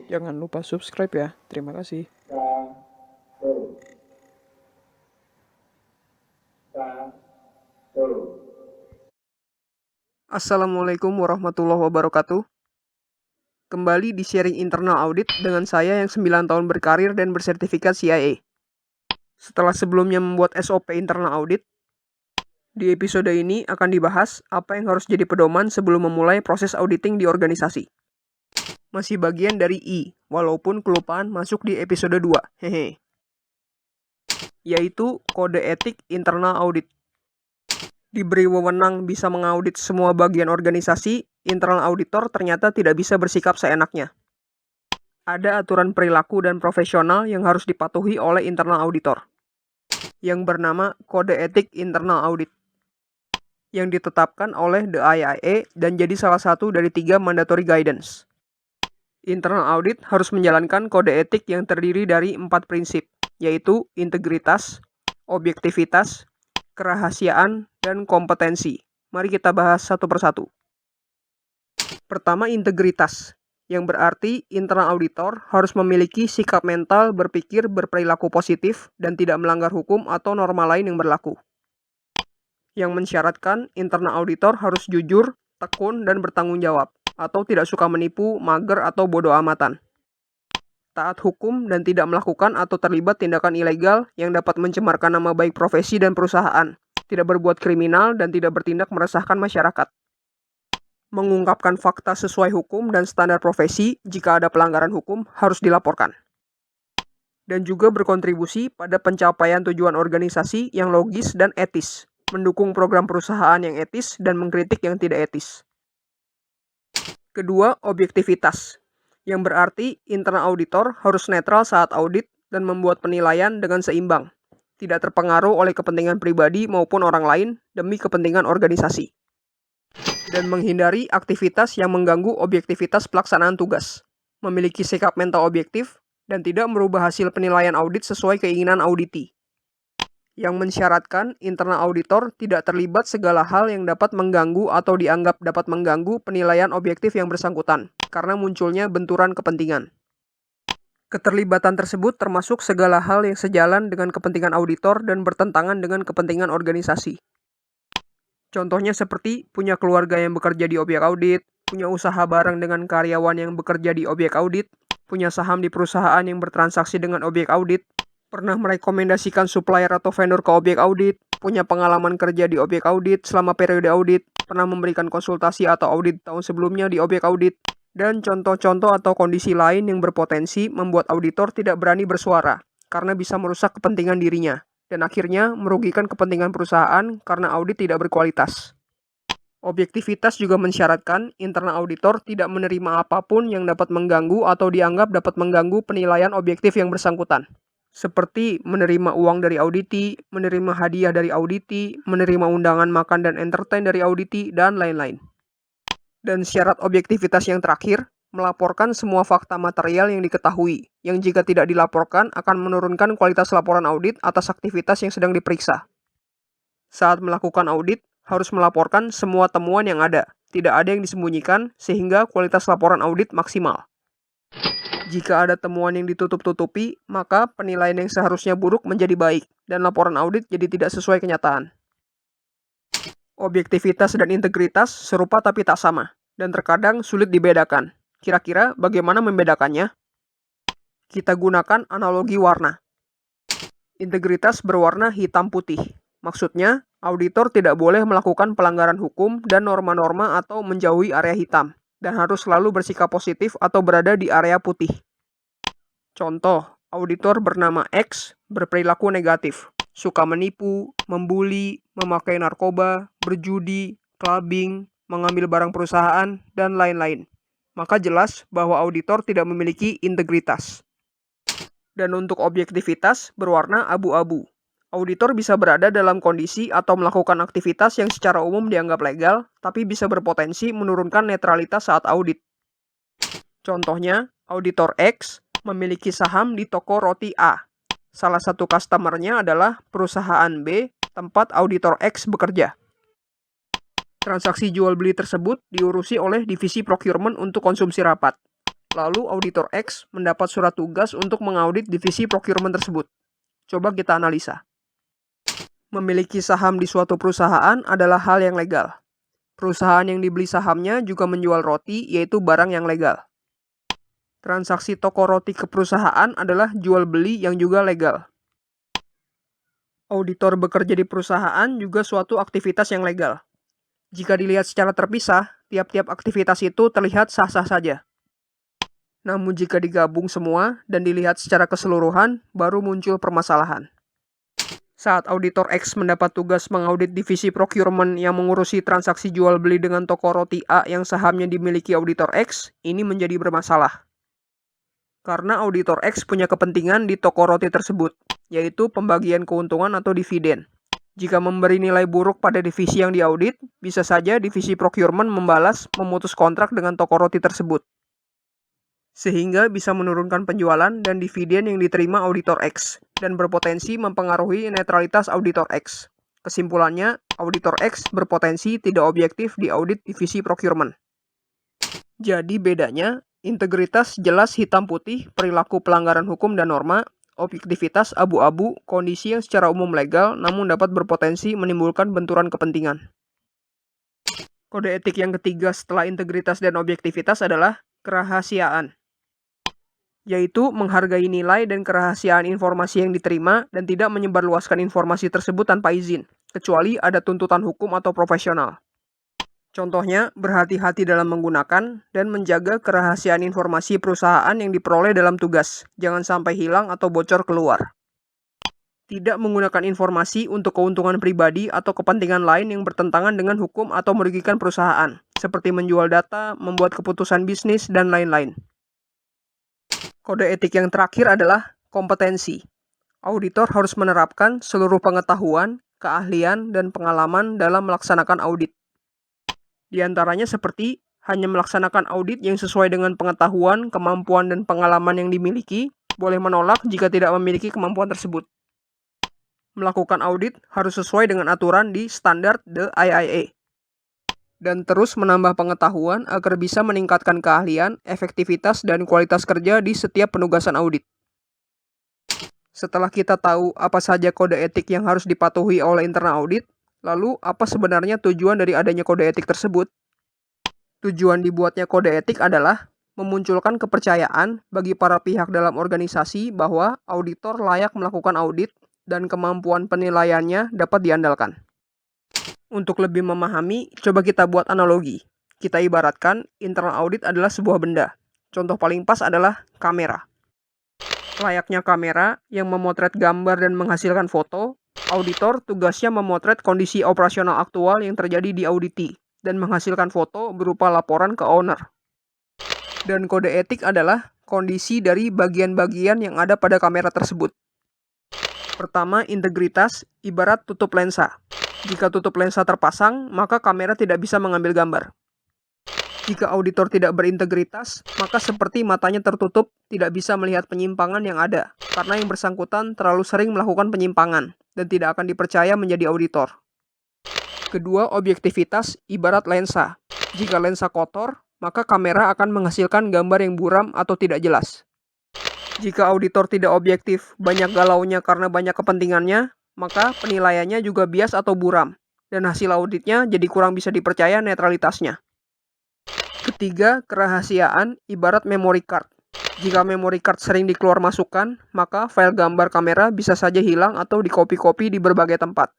Jangan lupa subscribe ya. Terima kasih. Assalamualaikum warahmatullahi wabarakatuh. Kembali di sharing internal audit dengan saya yang 9 tahun berkarir dan bersertifikat CIA. Setelah sebelumnya membuat SOP internal audit, di episode ini akan dibahas apa yang harus jadi pedoman sebelum memulai proses auditing di organisasi. Masih bagian dari I, walaupun kelupaan masuk di episode 2. Hehe. Yaitu kode etik internal audit. Diberi wewenang bisa mengaudit semua bagian organisasi, internal auditor ternyata tidak bisa bersikap seenaknya. Ada aturan perilaku dan profesional yang harus dipatuhi oleh internal auditor, yang bernama Kode Etik Internal Audit, yang ditetapkan oleh the IIA dan jadi salah satu dari 3 mandatory guidance. Internal audit harus menjalankan kode etik yang terdiri dari 4 prinsip, yaitu integritas, objektivitas, kerahasiaan, dan kompetensi. Mari kita bahas satu persatu. Pertama, integritas, yang berarti internal auditor harus memiliki sikap mental berpikir berperilaku positif dan tidak melanggar hukum atau norma lain yang berlaku. Yang mensyaratkan internal auditor harus jujur, tekun, dan bertanggung jawab, atau tidak suka menipu, mager, atau bodoh amatan. Taat hukum dan tidak melakukan atau terlibat tindakan ilegal yang dapat mencemarkan nama baik profesi dan perusahaan, tidak berbuat kriminal dan tidak bertindak meresahkan masyarakat. Mengungkapkan fakta sesuai hukum dan standar profesi jika ada pelanggaran hukum harus dilaporkan. Dan juga berkontribusi pada pencapaian tujuan organisasi yang logis dan etis, mendukung program perusahaan yang etis dan mengkritik yang tidak etis. Kedua, objektivitas, yang berarti internal auditor harus netral saat audit dan membuat penilaian dengan seimbang, tidak terpengaruh oleh kepentingan pribadi maupun orang lain demi kepentingan organisasi, dan menghindari aktivitas yang mengganggu objektivitas pelaksanaan tugas, memiliki sikap mental objektif, dan tidak merubah hasil penilaian audit sesuai keinginan auditi, yang mensyaratkan internal auditor tidak terlibat segala hal yang dapat mengganggu atau dianggap dapat mengganggu penilaian objektif yang bersangkutan, karena munculnya benturan kepentingan. Keterlibatan tersebut termasuk segala hal yang sejalan dengan kepentingan auditor dan bertentangan dengan kepentingan organisasi. Contohnya seperti punya keluarga yang bekerja di objek audit, punya usaha bareng dengan karyawan yang bekerja di objek audit, punya saham di perusahaan yang bertransaksi dengan objek audit, pernah merekomendasikan supplier atau vendor ke objek audit, punya pengalaman kerja di objek audit selama periode audit, pernah memberikan konsultasi atau audit tahun sebelumnya di objek audit, dan contoh-contoh atau kondisi lain yang berpotensi membuat auditor tidak berani bersuara karena bisa merusak kepentingan dirinya, dan akhirnya merugikan kepentingan perusahaan karena audit tidak berkualitas. Objektivitas juga mensyaratkan internal auditor tidak menerima apapun yang dapat mengganggu atau dianggap dapat mengganggu penilaian objektif yang bersangkutan, seperti menerima uang dari auditi, menerima hadiah dari auditi, menerima undangan makan dan entertain dari auditi, dan lain-lain. Dan syarat objektivitas yang terakhir, melaporkan semua fakta material yang diketahui, yang jika tidak dilaporkan akan menurunkan kualitas laporan audit atas aktivitas yang sedang diperiksa. Saat melakukan audit, harus melaporkan semua temuan yang ada, tidak ada yang disembunyikan, sehingga kualitas laporan audit maksimal. Jika ada temuan yang ditutup-tutupi, maka penilaian yang seharusnya buruk menjadi baik, dan laporan audit jadi tidak sesuai kenyataan. Objektivitas dan integritas serupa tapi tak sama, dan terkadang sulit dibedakan. Kira-kira bagaimana membedakannya? Kita gunakan analogi warna. Integritas berwarna hitam putih. Maksudnya, auditor tidak boleh melakukan pelanggaran hukum dan norma-norma atau menjauhi area hitam, dan harus selalu bersikap positif atau berada di area putih. Contoh, auditor bernama X berperilaku negatif, suka menipu, membuli, memakai narkoba, berjudi, clubbing, mengambil barang perusahaan, dan lain-lain. Maka jelas bahwa auditor tidak memiliki integritas. Dan untuk objektivitas berwarna abu-abu. Auditor bisa berada dalam kondisi atau melakukan aktivitas yang secara umum dianggap legal, tapi bisa berpotensi menurunkan netralitas saat audit. Contohnya, auditor X memiliki saham di toko roti A. Salah satu customer-nya adalah perusahaan B, tempat auditor X bekerja. Transaksi jual beli tersebut diurusi oleh divisi procurement untuk konsumsi rapat. Lalu auditor X mendapat surat tugas untuk mengaudit divisi procurement tersebut. Coba kita analisa. Memiliki saham di suatu perusahaan adalah hal yang legal. Perusahaan yang dibeli sahamnya juga menjual roti, yaitu barang yang legal. Transaksi toko roti ke perusahaan adalah jual beli yang juga legal. Auditor bekerja di perusahaan juga suatu aktivitas yang legal. Jika dilihat secara terpisah, tiap-tiap aktivitas itu terlihat sah-sah saja. Namun jika digabung semua dan dilihat secara keseluruhan, baru muncul permasalahan. Saat auditor X mendapat tugas mengaudit divisi procurement yang mengurusi transaksi jual beli dengan toko roti A yang sahamnya dimiliki auditor X, ini menjadi bermasalah. Karena auditor X punya kepentingan di toko roti tersebut, yaitu pembagian keuntungan atau dividen. Jika memberi nilai buruk pada divisi yang diaudit, bisa saja divisi procurement memutus kontrak dengan toko roti tersebut. Sehingga bisa menurunkan penjualan dan dividen yang diterima auditor X, dan berpotensi mempengaruhi netralitas auditor X. Kesimpulannya, auditor X berpotensi tidak objektif di audit divisi procurement. Jadi bedanya, integritas jelas hitam putih, perilaku pelanggaran hukum dan norma, objektivitas abu-abu, kondisi yang secara umum legal namun dapat berpotensi menimbulkan benturan kepentingan. Kode etik yang ketiga setelah integritas dan objektivitas adalah kerahasiaan, yaitu menghargai nilai dan kerahasiaan informasi yang diterima dan tidak menyebarluaskan informasi tersebut tanpa izin, kecuali ada tuntutan hukum atau profesional. Contohnya, berhati-hati dalam menggunakan dan menjaga kerahasiaan informasi perusahaan yang diperoleh dalam tugas, jangan sampai hilang atau bocor keluar. Tidak menggunakan informasi untuk keuntungan pribadi atau kepentingan lain yang bertentangan dengan hukum atau merugikan perusahaan, seperti menjual data, membuat keputusan bisnis, dan lain-lain. Kode etik yang terakhir adalah kompetensi. Auditor harus menerapkan seluruh pengetahuan, keahlian, dan pengalaman dalam melaksanakan audit. Di antaranya seperti hanya melaksanakan audit yang sesuai dengan pengetahuan, kemampuan, dan pengalaman yang dimiliki, boleh menolak jika tidak memiliki kemampuan tersebut. Melakukan audit harus sesuai dengan aturan di standar The IIA. Dan terus menambah pengetahuan agar bisa meningkatkan keahlian, efektivitas, dan kualitas kerja di setiap penugasan audit. Setelah kita tahu apa saja kode etik yang harus dipatuhi oleh internal audit, lalu apa sebenarnya tujuan dari adanya kode etik tersebut? Tujuan dibuatnya kode etik adalah memunculkan kepercayaan bagi para pihak dalam organisasi bahwa auditor layak melakukan audit dan kemampuan penilaiannya dapat diandalkan. Untuk lebih memahami, coba kita buat analogi. Kita ibaratkan internal audit adalah sebuah benda. Contoh paling pas adalah kamera. Layaknya kamera yang memotret gambar dan menghasilkan foto, auditor tugasnya memotret kondisi operasional aktual yang terjadi di auditi dan menghasilkan foto berupa laporan ke owner. Dan kode etik adalah kondisi dari bagian-bagian yang ada pada kamera tersebut. Pertama, integritas, ibarat tutup lensa. Jika tutup lensa terpasang, maka kamera tidak bisa mengambil gambar. Jika auditor tidak berintegritas, maka seperti matanya tertutup, tidak bisa melihat penyimpangan yang ada, karena yang bersangkutan terlalu sering melakukan penyimpangan, dan tidak akan dipercaya menjadi auditor. Kedua, objektivitas, ibarat lensa. Jika lensa kotor, maka kamera akan menghasilkan gambar yang buram atau tidak jelas. Jika auditor tidak objektif, banyak galaunya karena banyak kepentingannya, maka penilaiannya juga bias atau buram, dan hasil auditnya jadi kurang bisa dipercaya netralitasnya. Ketiga, kerahasiaan ibarat memory card. Jika memory card sering dikeluar masukkan, maka file gambar kamera bisa saja hilang atau dikopi-kopi di berbagai tempat.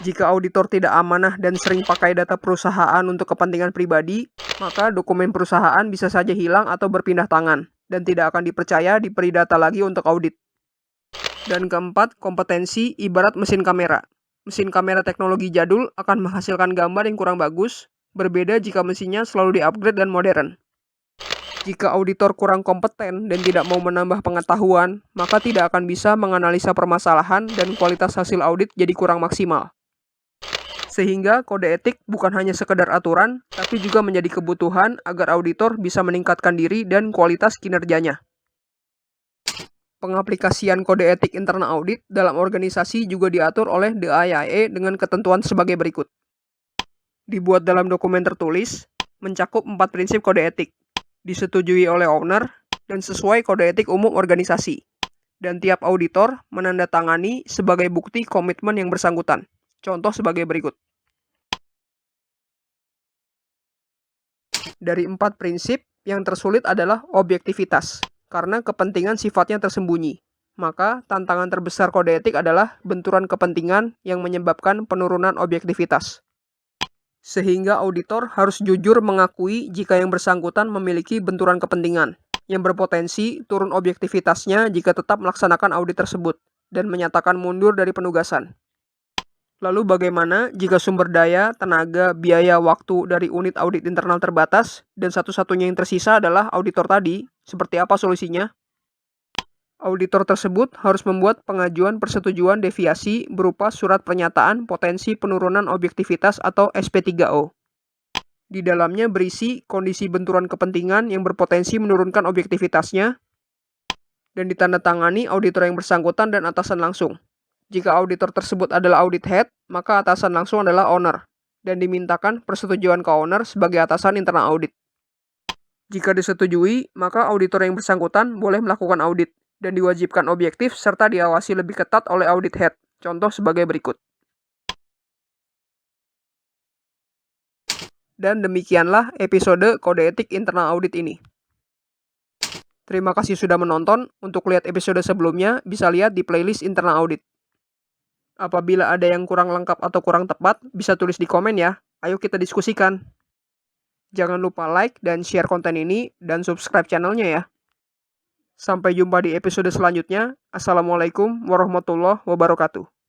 Jika auditor tidak amanah dan sering pakai data perusahaan untuk kepentingan pribadi, maka dokumen perusahaan bisa saja hilang atau berpindah tangan, dan tidak akan dipercaya diberi data lagi untuk audit. Dan keempat, kompetensi ibarat mesin kamera. Mesin kamera teknologi jadul akan menghasilkan gambar yang kurang bagus, berbeda jika mesinnya selalu di-upgrade dan modern. Jika auditor kurang kompeten dan tidak mau menambah pengetahuan, maka tidak akan bisa menganalisa permasalahan dan kualitas hasil audit jadi kurang maksimal. Sehingga kode etik bukan hanya sekedar aturan, tapi juga menjadi kebutuhan agar auditor bisa meningkatkan diri dan kualitas kinerjanya. Pengaplikasian kode etik internal audit dalam organisasi juga diatur oleh The IIA dengan ketentuan sebagai berikut. Dibuat dalam dokumen tertulis, mencakup 4 prinsip kode etik. disetujui oleh owner, dan sesuai kode etik umum organisasi. Dan tiap auditor menandatangani sebagai bukti komitmen yang bersangkutan. Contoh sebagai berikut. Dari 4 prinsip, yang tersulit adalah objektivitas, karena kepentingan sifatnya tersembunyi. Maka, tantangan terbesar kode etik adalah benturan kepentingan yang menyebabkan penurunan objektivitas. Sehingga auditor harus jujur mengakui jika yang bersangkutan memiliki benturan kepentingan, yang berpotensi turun objektivitasnya jika tetap melaksanakan audit tersebut, dan menyatakan mundur dari penugasan. Lalu bagaimana jika sumber daya, tenaga, biaya, waktu dari unit audit internal terbatas, dan satu-satunya yang tersisa adalah auditor tadi? Seperti apa solusinya? Auditor tersebut harus membuat pengajuan persetujuan deviasi berupa surat pernyataan potensi penurunan objektivitas atau SP3O. Di dalamnya berisi kondisi benturan kepentingan yang berpotensi menurunkan objektivitasnya, dan ditandatangani auditor yang bersangkutan dan atasan langsung. Jika auditor tersebut adalah audit head, maka atasan langsung adalah owner, dan dimintakan persetujuan ke owner sebagai atasan internal audit. Jika disetujui, maka auditor yang bersangkutan boleh melakukan audit, dan diwajibkan objektif serta diawasi lebih ketat oleh audit head. Contoh sebagai berikut. Dan demikianlah episode kode etik internal audit ini. Terima kasih sudah menonton. Untuk lihat episode sebelumnya, bisa lihat di playlist internal audit. Apabila ada yang kurang lengkap atau kurang tepat, bisa tulis di komen ya. Ayo kita diskusikan. Jangan lupa like dan share konten ini, dan subscribe channelnya ya. Sampai jumpa di episode selanjutnya. Assalamualaikum warahmatullahi wabarakatuh.